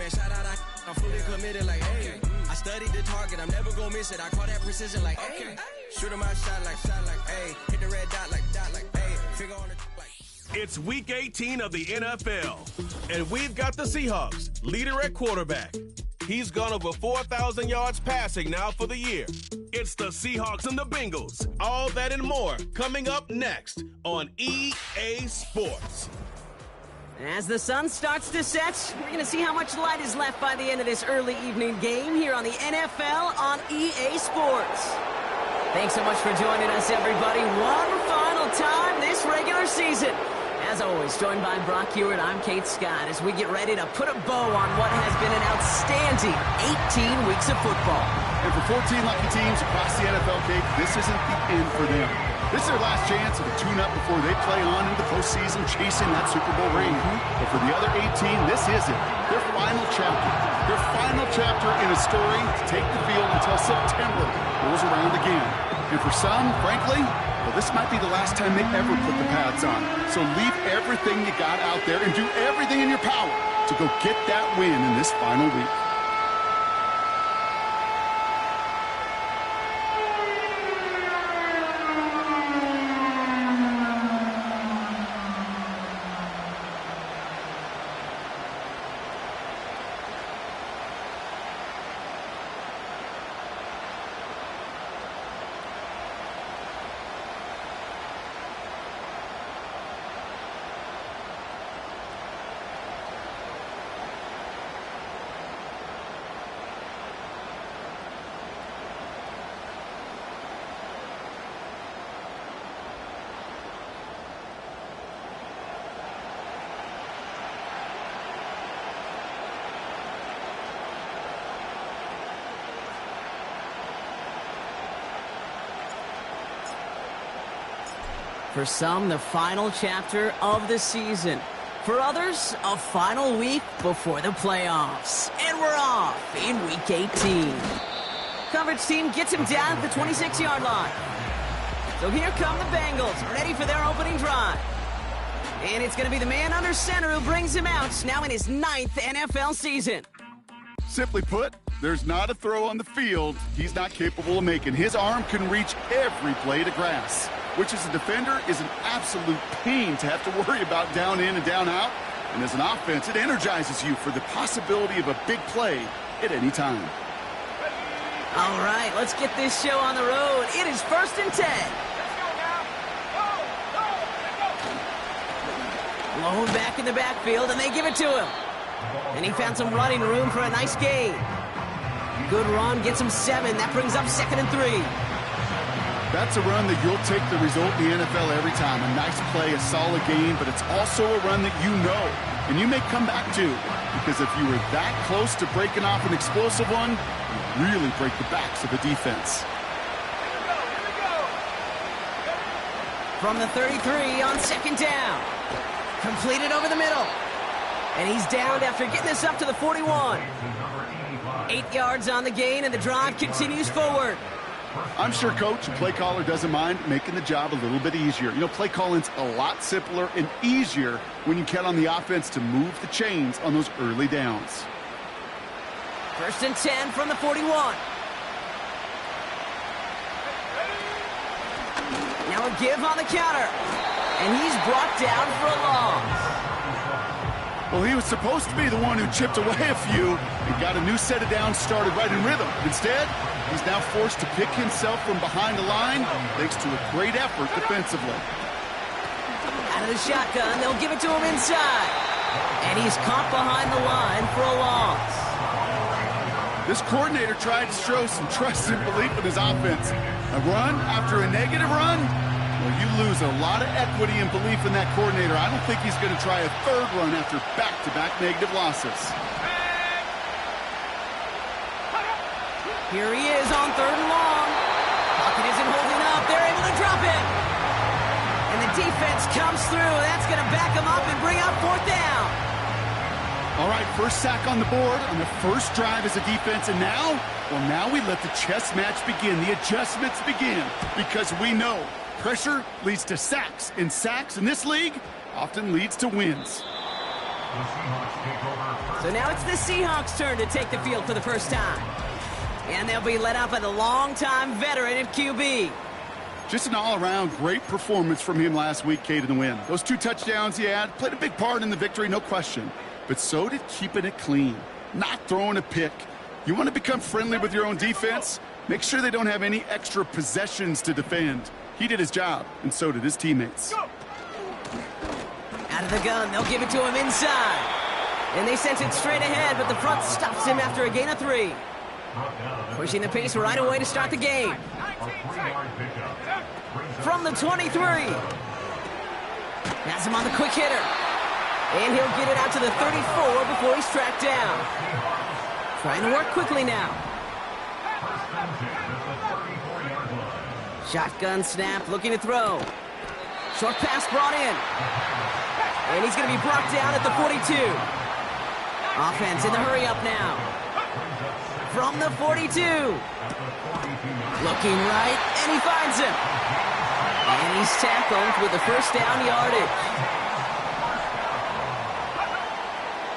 that shot out, I'm fully committed like, hey. I studied the target, I'm never gonna miss it. I call that precision like, hey. Shooting my shot like, hey. Hit the red dot like, hey. Figure on it like. It's Week 18 of the NFL, and we've got the Seahawks, leader at quarterback. He's gone over 4,000 yards passing now for the year. It's the Seahawks and the Bengals. All that and more coming up next on EA Sports. As the sun starts to set, we're going to see how much light is left by the end of this early evening game here on the NFL on EA Sports. Thanks so much for joining us, everybody. One final time this regular season. As always, joined by Brock Hewitt, I'm Kate Scott as we get ready to put a bow on what has been an outstanding 18 weeks of football. And for 14 lucky teams across the NFL, Kate, this isn't the end for them. This is their last chance of a tune-up before they play on into the postseason chasing that Super Bowl ring. But for the other 18, this is it. Their final chapter. Their final chapter in a story to take the field until September rolls around again. And for some, frankly, well, this might be the last time they ever put the pads on. So leave everything you got out there and do everything in your power to go get that win in this final week. For some, the final chapter of the season. For others, a final week before the playoffs. And we're off in Week 18. Coverage team gets him down at the 26-yard line. So here come the Bengals, ready for their opening drive. And it's going to be the man under center who brings him out, now in his 9th NFL season. Simply put, there's not a throw on the field he's not capable of making. His arm can reach every blade of grass, which as a defender is an absolute pain to have to worry about down in and down out. And as an offense, it energizes you for the possibility of a big play at any time. All right, let's get this show on the road. It is 1st and 10. Low back in the backfield, and they give it to him. And he found some running room for a nice gain. Good run, gets him 7. That brings up 2nd and 3. That's a run that you'll take the result in the NFL every time. A nice play, a solid game, but it's also a run that you know and you may come back to, because if you were that close to breaking off an explosive one, you really break the backs of the defense. From the 33 on 2nd down. Completed over the middle. And he's downed after getting this up to the 41. 8 yards on the gain, and the drive continues forward. I'm sure coach and play caller doesn't mind making the job a little bit easier. You know, play calling's a lot simpler and easier when you count on the offense to move the chains on those early downs. 1st and 10 from the 41. Now a give on the counter. And he's brought down for a loss. Well, he was supposed to be the one who chipped away a few and got a new set of downs started right in rhythm. Instead, he's now forced to pick himself from behind the line thanks to a great effort defensively. Out of the shotgun, they'll give it to him inside. And he's caught behind the line for a loss. This coordinator tried to show some trust and belief in his offense. A run after a negative run? Well, you lose a lot of equity and belief in that coordinator. I don't think he's going to try a third run after back-to-back negative losses. Here he is on 3rd and long. Pocket isn't holding up. They're able to drop it. And the defense comes through. That's going to back him up and bring up 4th down. All right, first sack on the board on the first drive as a defense. And now, well, now we let the chess match begin. The adjustments begin, because we know pressure leads to sacks, and sacks in this league often leads to wins. The Seahawks take over So now it's the Seahawks' turn to take the field for the first time. And they'll be led out by the longtime veteran at QB. Just an all-around great performance from him last week, Kate, in the win. Those 2 touchdowns he had played a big part in the victory, no question. But so did keeping it clean, not throwing a pick. You want to become friendly with your own defense? Make sure they don't have any extra possessions to defend. He did his job, and so did his teammates. Out of the gun, they'll give it to him inside. And they sent it straight ahead, but the front stops him after a gain of 3. Pushing the pace right away to start the game. From the 23. Has him on the quick hitter. And he'll get it out to the 34 before he's tracked down. Trying to work quickly now. Shotgun snap, looking to throw. Short pass brought in. And he's going to be brought down at the 42. Offense in the hurry up now. From the 42. Looking right, and he finds him. And he's tackled with the first down yardage.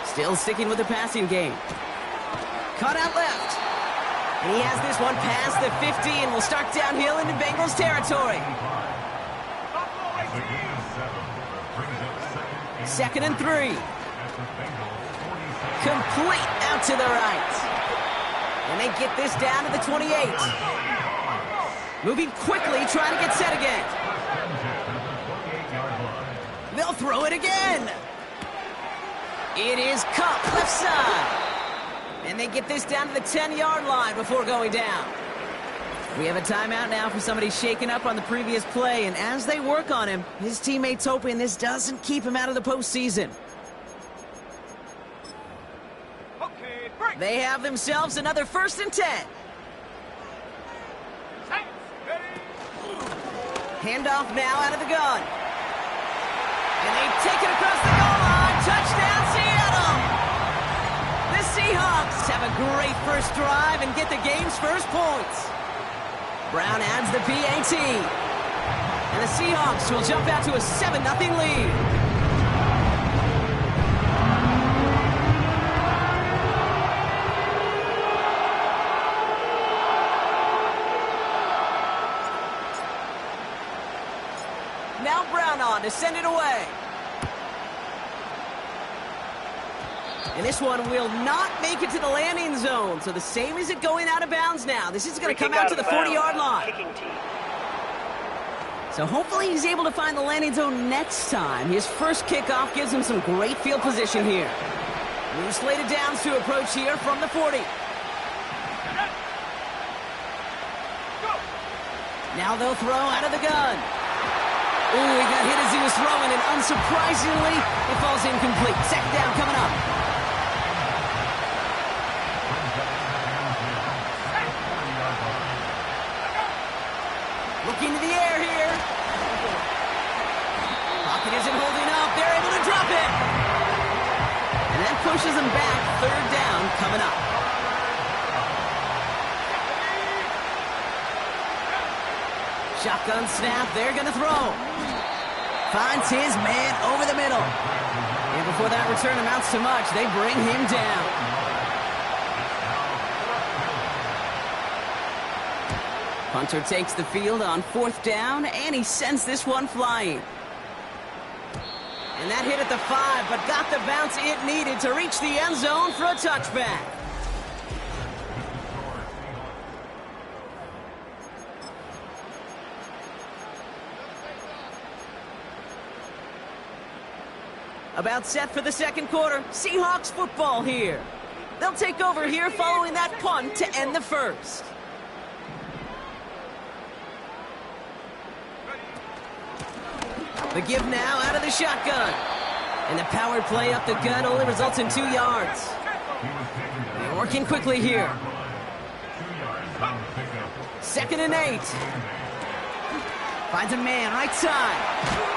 Still sticking with the passing game. Cut out left. And he has this one past the 50 and will start downhill into Bengals territory. 2nd and 3. Complete out to the right. And they get this down to the 28. Moving quickly, trying to get set again. They'll throw it again. It is Cup left side. And they get this down to the 10-yard line before going down. We have a timeout now for somebody shaken up on the previous play, and as they work on him, his teammates hoping this doesn't keep him out of the postseason. They have themselves another 1st and 10. Handoff now out of the gun. And they take it across the goal line. Touchdown, Seattle! The Seahawks have a great first drive and get the game's first points. Brown adds the PAT. And the Seahawks will jump out to a 7-0 lead. Now Brown on to send it away. And this one will not make it to the landing zone. So the same as it going out of bounds now. This is going to come out to the 40-yard line. So hopefully he's able to find the landing zone next time. His first kickoff gives him some great field position here. New slated downs to approach here from the 40. Now they'll throw out of the gun. Ooh, he got hit as he was throwing, and unsurprisingly, it falls incomplete. 2nd down coming up. Looking to the air here. Pocket isn't holding up. They're able to drop it. And that pushes them back. 3rd down coming up. Shotgun snap. They're going to throw. Finds his man over the middle. And before that return amounts to much, they bring him down. Punter takes the field on 4th down, and he sends this one flying. And that hit at the 5, but got the bounce it needed to reach the end zone for a touchback. About set for the 2nd quarter. Seahawks football here. They'll take over here following that punt to end the 1st. The give now out of the shotgun. And the power play up the gut only results in 2 yards. They're working quickly here. 2nd and 8. Finds a man right side.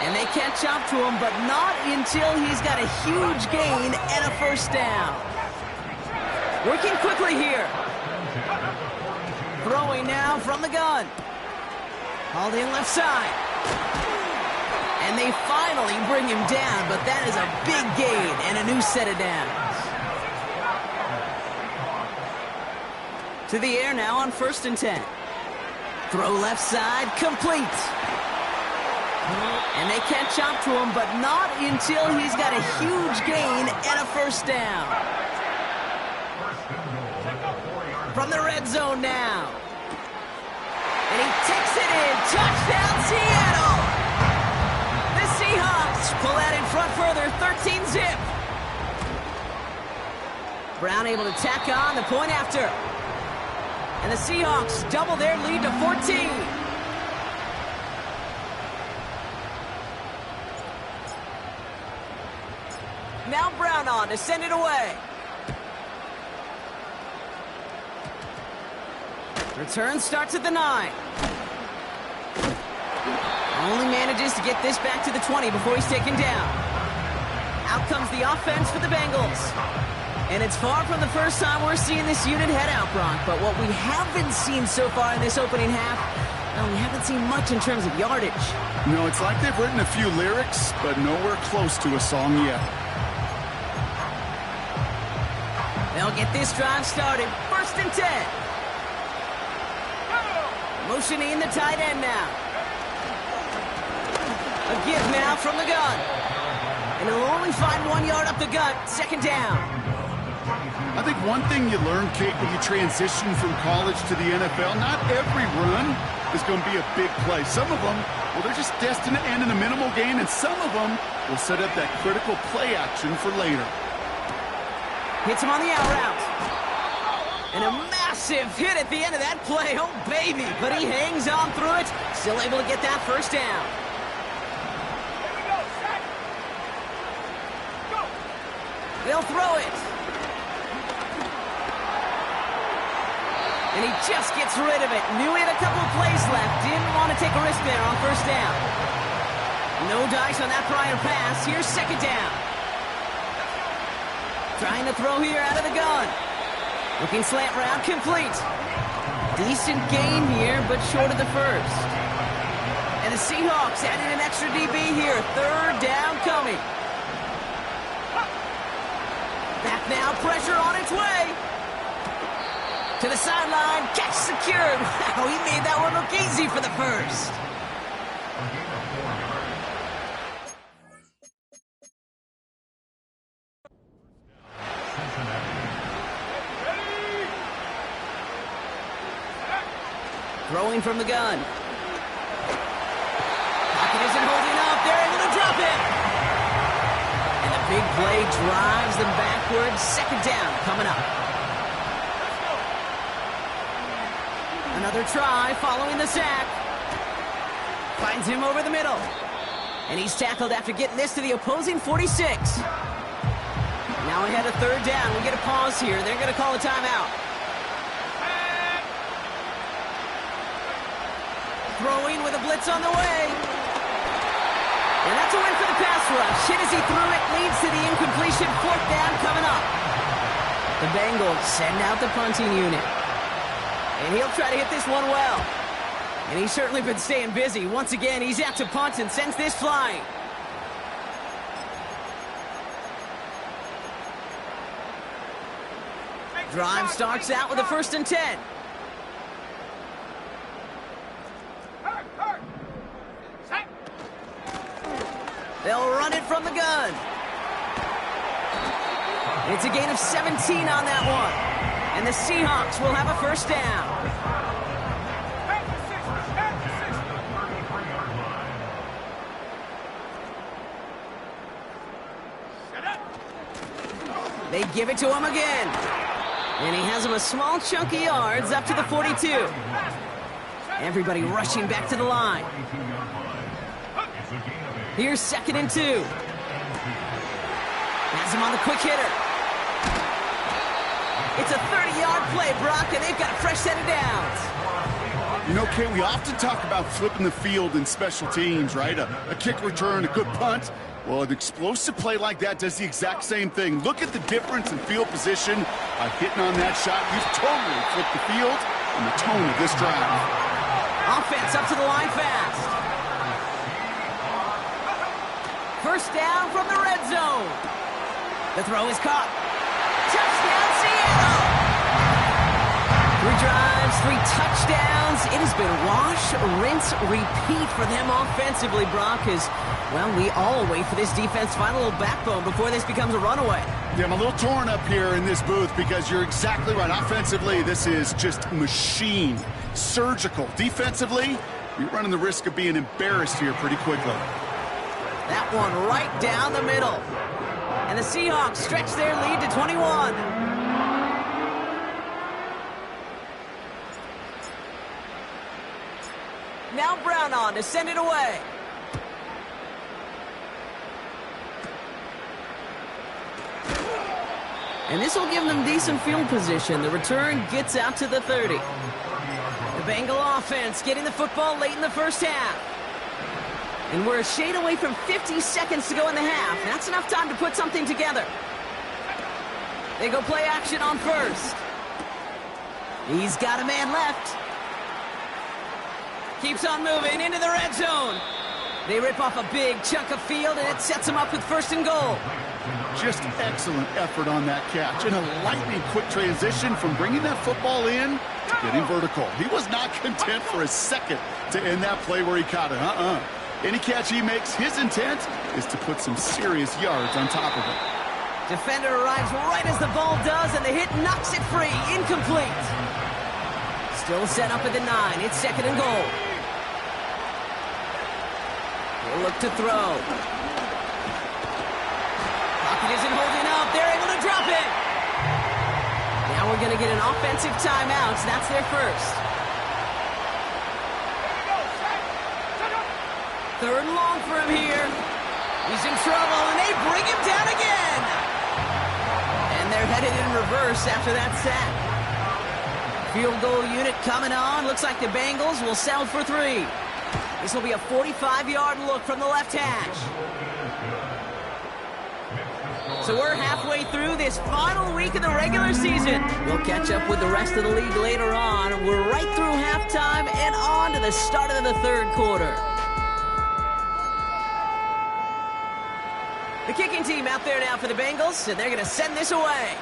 And they catch up to him, but not until he's got a huge gain and a 1st down. Working quickly here. Throwing now from the gun. Hauled in left side. And they finally bring him down, but that is a big gain and a new set of downs. Through the air now on 1st and 10. Throw left side, complete. And they catch up to him, but not until he's got a huge gain and a first down. From the red zone now. And he takes it in. Touchdown, Seattle! The Seahawks pull that in front further, 13-zip. Brown able to tack on the point after. And the Seahawks double their lead to 14. Now Brown on to send it away. Return starts at the 9. Only manages to get this back to the 20 before he's taken down. Out comes the offense for the Bengals. And it's far from the first time we're seeing this unit head out, Brock. But what we haven't seen so far in this opening half, well, we haven't seen much in terms of yardage. No, it's like they've written a few lyrics, but nowhere close to a song yet. They'll get this drive started. 1st and 10. Motioning the tight end now. A give now from the gun. And he'll only find 1 yard up the gut. 2nd down. I think one thing you learn, Kate, when you transition from college to the NFL, not every run is going to be a big play. Some of them, well, they're just destined to end in a minimal gain, and some of them will set up that critical play action for later. Hits him on the out route. And a massive hit at the end of that play. Oh, baby. But he hangs on through it. Still able to get that first down. They'll throw it. And he just gets rid of it. Knew he had a couple of plays left. Didn't want to take a risk there on 1st down. No dice on that prior pass. Here's 2nd down. Trying to throw here out of the gun. Looking slant route, complete. Decent gain here, but short of the first. And the Seahawks adding an extra DB here. 3rd down coming. Back now, pressure on its way. To the sideline, catch secured. Wow, he made that one look easy for the first. Throwing from the gun. Pocket isn't holding up. They're able to drop it. And the big play drives them backwards. 2nd down coming up. Another try following the sack. Finds him over the middle. And he's tackled after getting this to the opposing 46. Now ahead of 3rd down. We get a pause here. They're going to call a timeout. Throwing with a blitz on the way. And that's a win for the pass rush. Hit as he threw it. Leads to the incompletion. 4th down coming up. The Bengals send out the punting unit. And he'll try to hit this one well. And he's certainly been staying busy. Once again, he's out to punt and sends this flying. Drive starts out with a 1st and 10. They'll run it from the gun. It's a gain of 17 on that one. And the Seahawks will have a 1st down. They give it to him again. And he has him a small chunk of yards up to the 42. Everybody rushing back to the line. Here's 2nd and 2. Has him on the quick hitter. It's a 30-yard play, Brock, and they've got a fresh set of downs. You know, Kay, we often talk about flipping the field in special teams, right? A kick return, a good punt. Well, an explosive play like that does the exact same thing. Look at the difference in field position by hitting on that shot. You've totally flipped the field and the tone of this drive. Offense up to the line fast. 1st down from the red zone. The throw is caught. Touchdown, Seattle! 3 drives Seahawks 3 touchdowns. It has been wash, rinse, repeat for them offensively, Brock, as, well, we all wait for this defense to find a little backbone before this becomes a runaway. Yeah, I'm a little torn up here in this booth because you're exactly right. Offensively, this is just machine, surgical. Defensively, you're running the risk of being embarrassed here pretty quickly. That one right down the middle. And the Seahawks stretch their lead to 21. Now Brown on to send it away. And this will give them decent field position. The return gets out to the 30. The Bengal offense getting the football late in the first half. And we're a shade away from 50 seconds to go in the half. That's enough time to put something together. They go play action on first. He's got a man left. Keeps on moving into the red zone. They rip off a big chunk of field, and it sets them up with 1st and goal. Just excellent effort on that catch. And a lightning quick transition from bringing that football in to getting vertical. He was not content for a second to end that play where he caught it. Any catch he makes, his intent is to put some serious yards on top of it. Defender arrives right as the ball does, and the hit knocks it free. Incomplete. Still set up at the 9. It's 2nd and goal. They'll look to throw. Pocket isn't holding up. They're able to drop it. Now we're going to get an offensive timeout. That's their first. 3rd and long for him here. He's in trouble, and they bring him down again. And they're headed in reverse after that sack. Field goal unit coming on. Looks like the Bengals will settle for 3. This will be a 45-yard look from the left hash. So we're halfway through this final week of the regular season. We'll catch up with the rest of the league later on. We're right through halftime and on to the start of the 3rd quarter. The kicking team out there now for the Bengals, and they're going to send this away.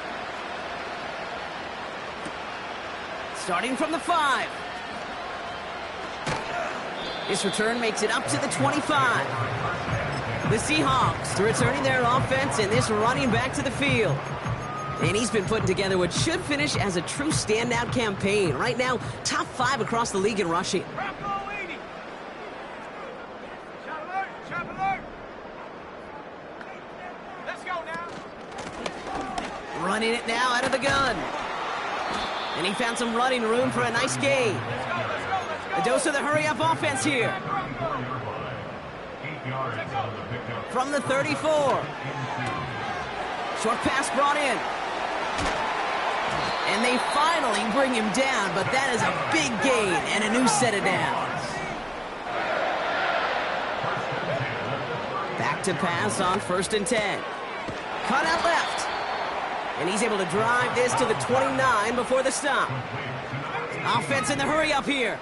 Starting from the 5. This return makes it up to the 25. The Seahawks returning their offense, and this running back to the field. And he's been putting together what should finish as a true standout campaign. Right now, top 5 across the league in rushing. Running it now out of the gun. And he found some running room for a nice gain. A dose of the hurry-up offense here. From the 34. Short pass brought in. And they finally bring him down, but that is a big gain and a new set of downs. Back to pass on 1st and 10. Cut out left. And he's able to drive this to the 29 before the stop. Offense in the hurry up here.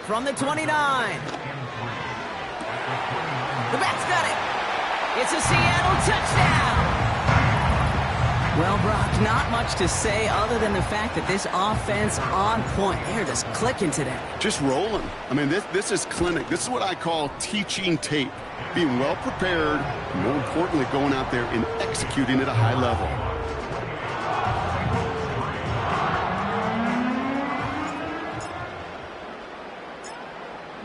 From the 29. The back's got it. It's a Seattle touchdown. Well, Brock, not much to say other than the fact that this offense on point. They're just clicking today. Just rolling. I mean, this is clinic. This is what I call teaching tape. Being well prepared, and more importantly, going out there and executing at a high level.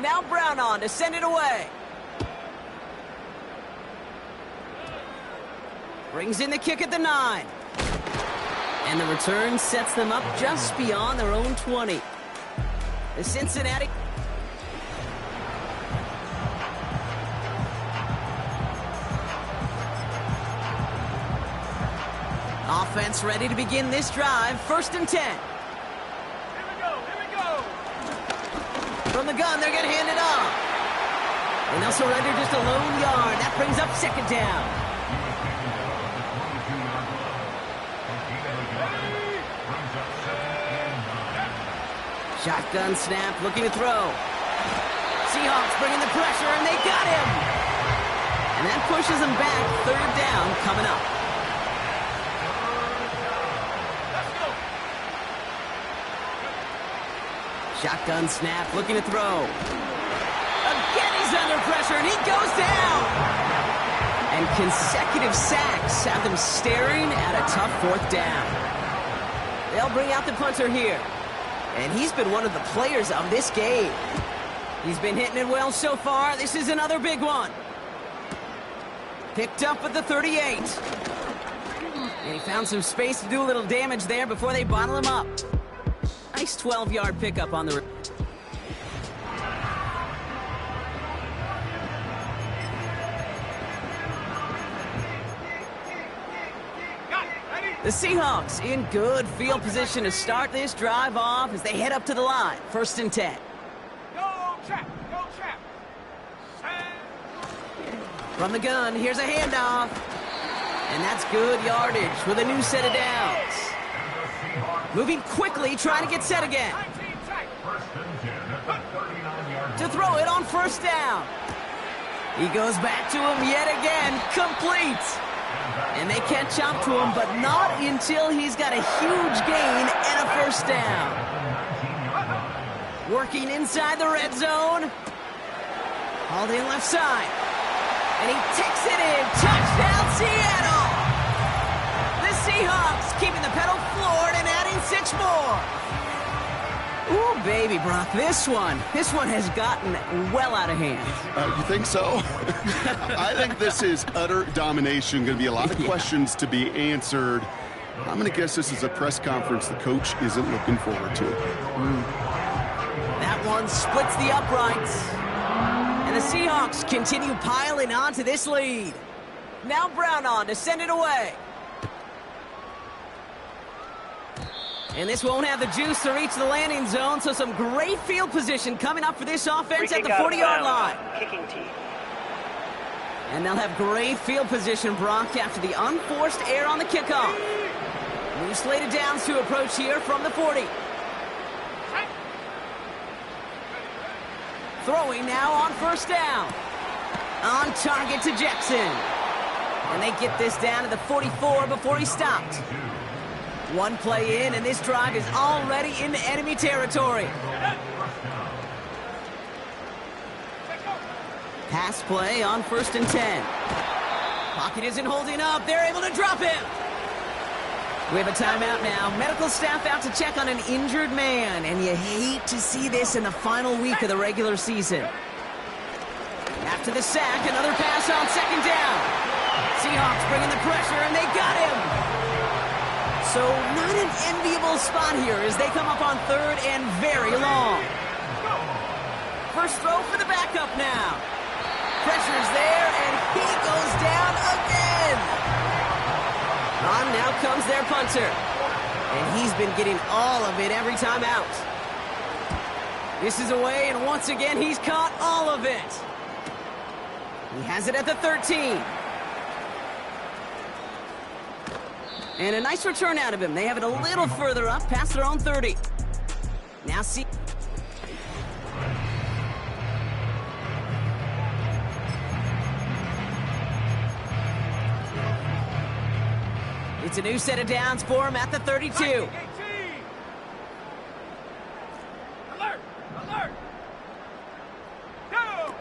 Now Brown on to send it away. Brings in the kick at the 9. And the return sets them up just beyond their own 20. The Cincinnati... Offense ready to begin this drive. 1st and 10. Here we go. From the gun, they're going to hand it off. And they'll surrender just a lone yard. That brings up 2nd down. Shotgun snap, looking to throw. Seahawks bringing the pressure, and they got him. And that pushes them back. 3rd down coming up. Shotgun snap, looking to throw. Again, he's under pressure, and he goes down. And consecutive sacks have them staring at a tough 4th down. They'll bring out the punter here. And he's been one of the players of this game. He's been hitting it well so far. This is another big one. Picked up at the 38. And he found some space to do a little damage there before they bottle him up. Nice 12-yard pickup on the... The Seahawks in good field position to start this drive off as they head up to the line. 1st and 10. Go, Chap! Go, Chap! From the gun, here's a handoff. And that's good yardage with a new set of downs. Moving quickly, trying to get set again. To throw it on 1st down. He goes back to him yet again, complete. And they catch up to him, but not until he's got a huge gain and a 1st down. Working inside the red zone. Hauled in left side. And he takes it in. Touchdown, Seattle! The Seahawks keeping the pedal floored and adding 6 more. Ooh, baby, Brock, this one has gotten well out of hand. You think so? I think this is utter domination. Going to be a lot of questions to be answered. I'm going to guess this is a press conference the coach isn't looking forward to. That one splits the uprights. And the Seahawks continue piling onto this lead. Now Brown on to send it away. And this won't have the juice to reach the landing zone, so some great field position coming up for this offense at the 40-yard line. Kicking team. And they'll have great field position, Brock, after the unforced error on the kickoff. New slated downs to approach here from the 40. Throwing now on 1st down. On target to Jackson. And they get this down to the 44 before he stopped. One play in, and this drive is already into enemy territory. Pass play on 1st and 10. Pocket isn't holding up. They're able to drop him. We have a timeout now. Medical staff out to check on an injured man, and you hate to see this in the final week of the regular season. After the sack, another pass on 2nd down. Seahawks bringing the pressure, and they got him. So not an enviable spot here as they come up on 3rd and very long. First throw for the backup now. Pressure's there, and he goes down again. On now comes their punter. And he's been getting all of it every time out. This is away, and once again, he's caught all of it. He has it at the 13. And a nice return out of him. They have it a little further up, past their own 30. Now see. It's a new set of downs for him at the 32. Alert! Alert! Go!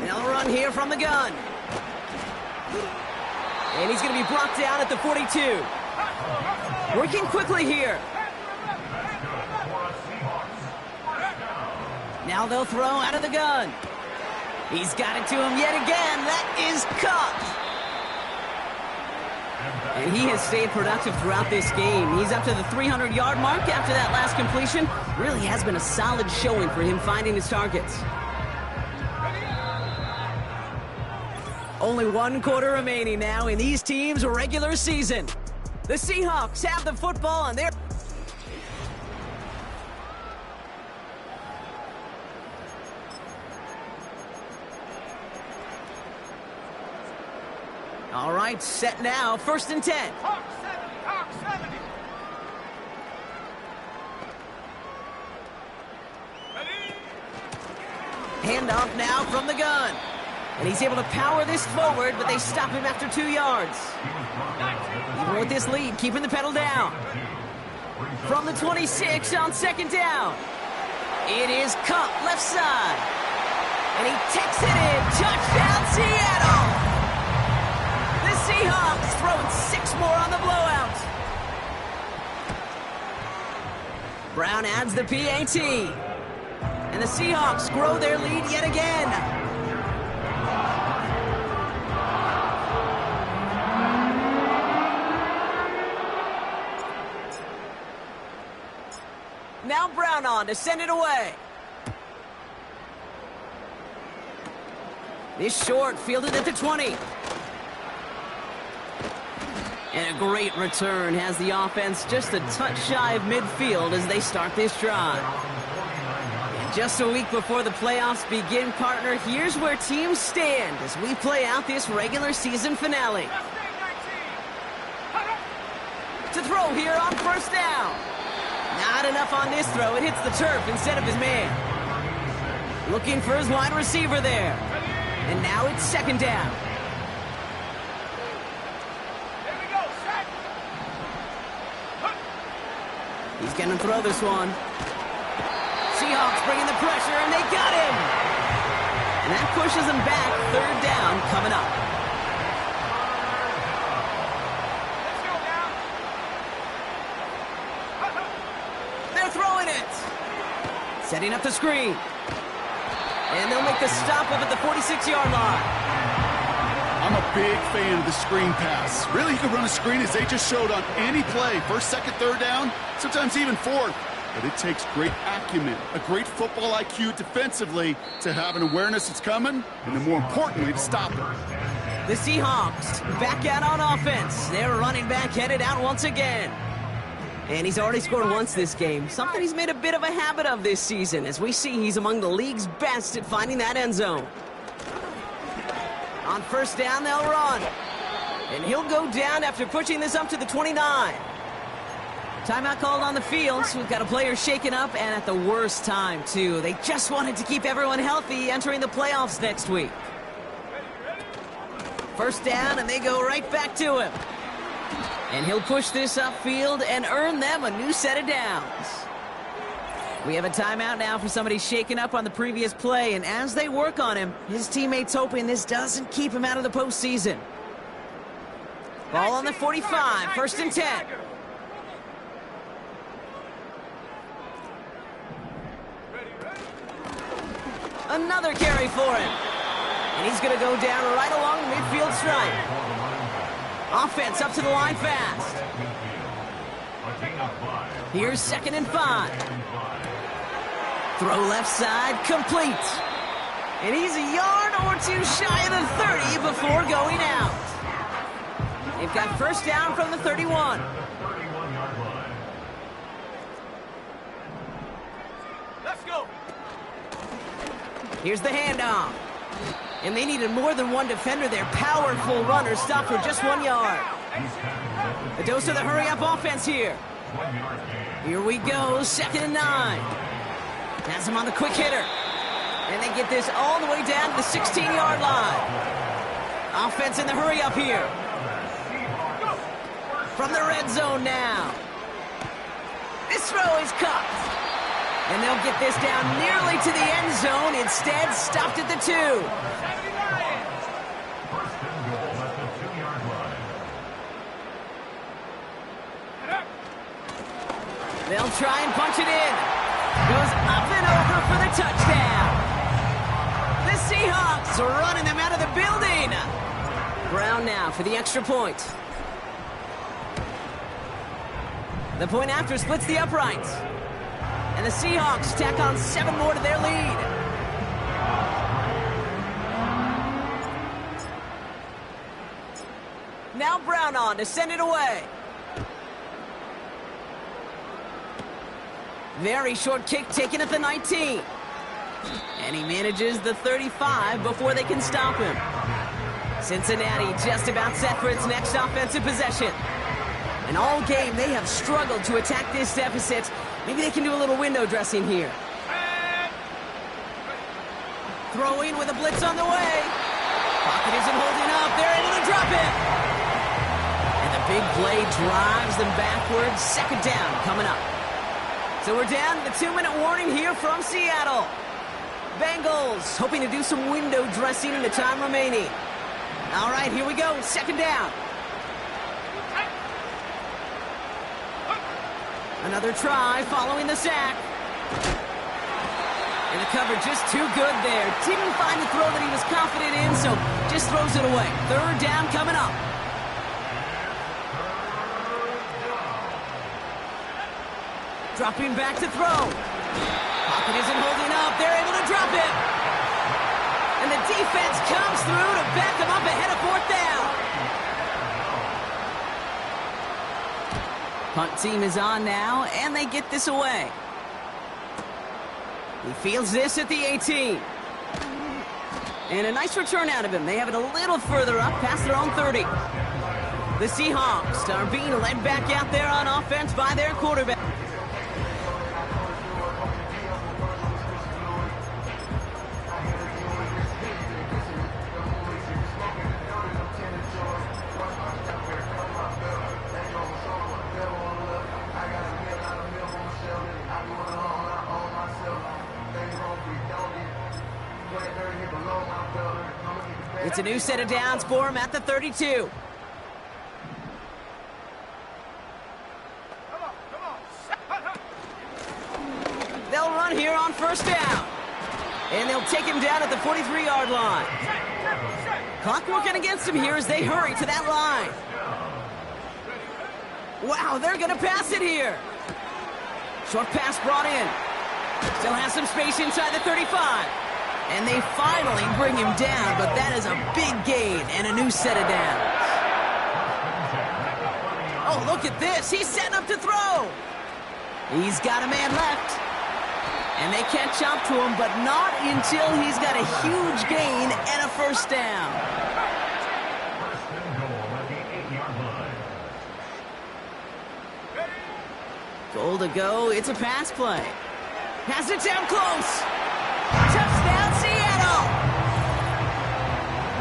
They'll run here from the gun. And he's going to be brought down at the 42. Working quickly here. Now they'll throw out of the gun. He's got it to him yet again. That is caught. And he has stayed productive throughout this game. He's up to the 300-yard mark after that last completion. Really has been a solid showing for him finding his targets. Only 1 quarter remaining now in these teams' regular season. The Seahawks have the football on their... All right, set now. 1st and 10. Hawk 70! Ready? Handoff now from the gun. And he's able to power this forward, but they stop him after 2 yards. Even with this lead, keeping the pedal down. From the 26 on second down. It is Cup left side. And he takes it in. Touchdown, Seattle! The Seahawks throwing 6 more on the blowout. Brown adds the PAT. And the Seahawks grow their lead yet again. Now Brown on to send it away. This short fielded at the 20. And a great return has the offense just a touch shy of midfield as they start this drive. And just a week before the playoffs begin, partner, here's where teams stand as we play out this regular season finale. To throw here on first down. Not enough on this throw. It hits the turf instead of his man. Looking for his wide receiver there. And now it's second down. Here we go, set. He's going to throw this one. Seahawks bringing the pressure, and they got him. And that pushes them back. Third down coming up. Let's go now. They're throwing it. Setting up the screen. And they'll make the stop up at the 46-yard line. I'm a big fan of the screen pass. Really, you can run a screen as they just showed on any play. First, second, third down, sometimes even fourth. But it takes great acumen, a great football IQ defensively to have an awareness it's coming, and then more importantly, to stop it. The Seahawks back out on offense. Their running back headed out once again. And he's already scored once this game, something he's made a bit of a habit of this season. As we see, he's among the league's best at finding that end zone. On first down, they'll run. And he'll go down after pushing this up to the 29. Timeout called on the field, so we've got a player shaken up, and at the worst time, too. They just wanted to keep everyone healthy entering the playoffs next week. First down, and they go right back to him. And he'll push this upfield and earn them a new set of downs. We have a timeout now for somebody shaken up on the previous play, and as they work on him, his teammates hoping this doesn't keep him out of the postseason. Ball on the 45, first and 10. Another carry for him. And he's going to go down right along the midfield stripe. Offense up to the line fast. Here's second and 5. Throw left side, complete. And he's a yard or two shy of the 30 before going out. They've got first down from the 31. Let's go. Here's the handoff. And they needed more than one defender. Their powerful runner stopped for just 1 yard. A dose of the hurry-up offense here. Here we go, second and 9. Has him on the quick hitter. And they get this all the way down to the 16-yard line. Offense in the hurry-up here. From the red zone now. This throw is cut. And they'll get this down nearly to the end zone. Instead, stopped at the 2. They'll try and punch it in. Goes up and over for the touchdown. The Seahawks are running them out of the building. Brown now for the extra point. The point after splits the uprights. And the Seahawks tack on 7 more to their lead. Now Brown on to send it away. Very short kick taken at the 19. And he manages the 35 before they can stop him. Cincinnati just about set for its next offensive possession. And all game, they have struggled to attack this deficit. Maybe they can do a little window dressing here. Throwing with a blitz on the way. Pocket isn't holding up. They're able to drop it. And the big play drives them backwards. Second down coming up. So we're down to the 2-minute warning here from Seattle. Bengals hoping to do some window dressing in the time remaining. All right, here we go. Second down. Another try following the sack. And the cover just too good there. Didn't find the throw that he was confident in, so just throws it away. Third down coming up. Dropping back to throw. Pocket isn't holding up. They're able to drop it. And the defense comes through to back them up ahead of fourth down. Punt team is on now, and they get this away. He fields this at the 18. And a nice return out of him. They have it a little further up, past their own 30. The Seahawks are being led back out there on offense by their quarterback. It's a new set of downs for him at the 32. They'll run here on first down. And they'll take him down at the 43-yard line. Clock working against him here as they hurry to that line. Wow, they're going to pass it here. Short pass brought in. Still has some space inside the 35. And they finally bring him down, but that is a big gain and a new set of downs. Oh, look at this. He's setting up to throw. He's got a man left. And they catch up to him, but not until he's got a huge gain and a first down. Goal to go. It's a pass play. Has it down close. Touchdown, Seattle!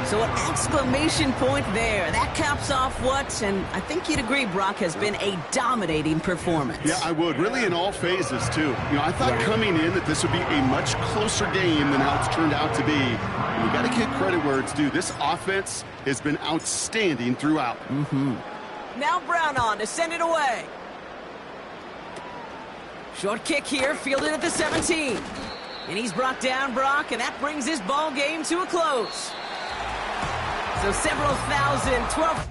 So an exclamation point there. That caps off what, and I think you'd agree, Brock, has been a dominating performance. Yeah, I would. Really in all phases, too. You know, I thought coming in that this would be a much closer game than how it's turned out to be. And you got to give credit where it's due. This offense has been outstanding throughout. Now Brown on to send it away. Short kick here, fielded at the 17. And he's brought down, Brock, and that brings his ball game to a close. So several thousand, 12...